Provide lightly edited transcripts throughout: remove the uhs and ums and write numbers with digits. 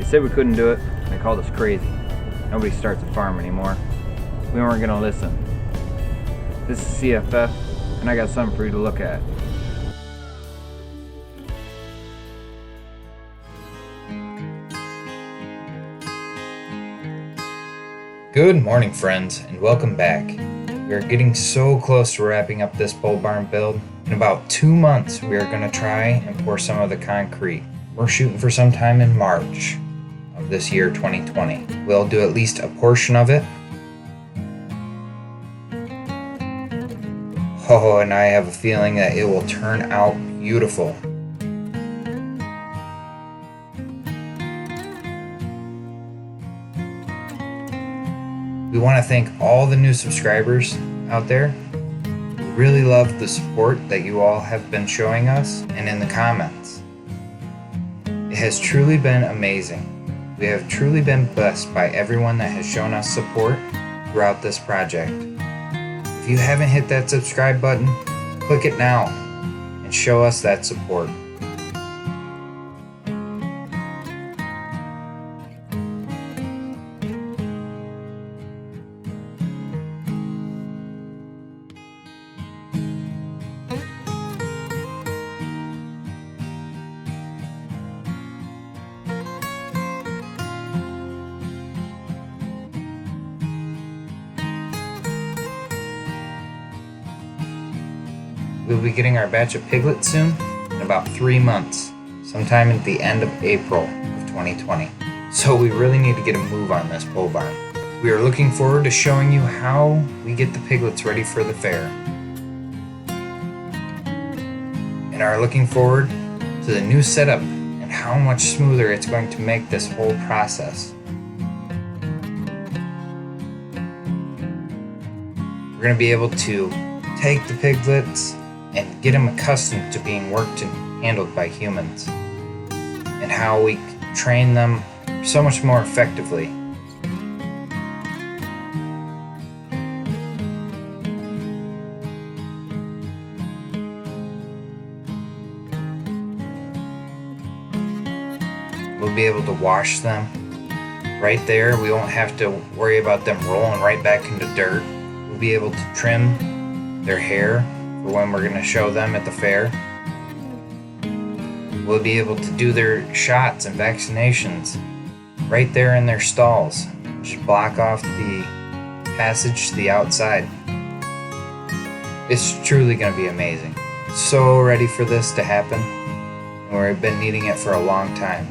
They said we couldn't do it. They called us crazy. Nobody starts a farm anymore. We weren't gonna listen. This is C.F.F, and I got something for you to look at. Good morning, friends, and welcome back. We are getting so close to wrapping up this pole barn build. In about 2 months, we are going to try and pour some of the concrete. We're shooting for sometime in March of this year, 2020. We'll do at least a portion of it. Oh, and I have a feeling that it will turn out beautiful. We want to thank all the new subscribers out there. We really love the support that you all have been showing us and in the comments. It has truly been amazing. We have truly been blessed by everyone that has shown us support throughout this project. If you haven't hit that subscribe button, click it now and show us that support. We'll be getting our batch of piglets soon, in about 3 months, sometime at the end of April of 2020. So we really need to get a move on this pole barn. We are looking forward to showing you how we get the piglets ready for the fair, and are looking forward to the new setup and how much smoother it's going to make this whole process. We're going to be able to take the piglets and get them accustomed to being worked and handled by humans, and how we train them so much more effectively. We'll be able to wash them right there. We won't have to worry about them rolling right back into dirt. We'll be able to trim their hair for when we're going to show them at the fair. We'll be able to do their shots and vaccinations right there in their stalls. Just block off the passage to the outside. It's truly going to be amazing. So ready for this to happen, and we've been needing it for a long time.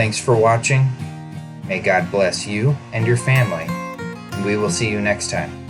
Thanks for watching. May God bless you and your family, and we will see you next time.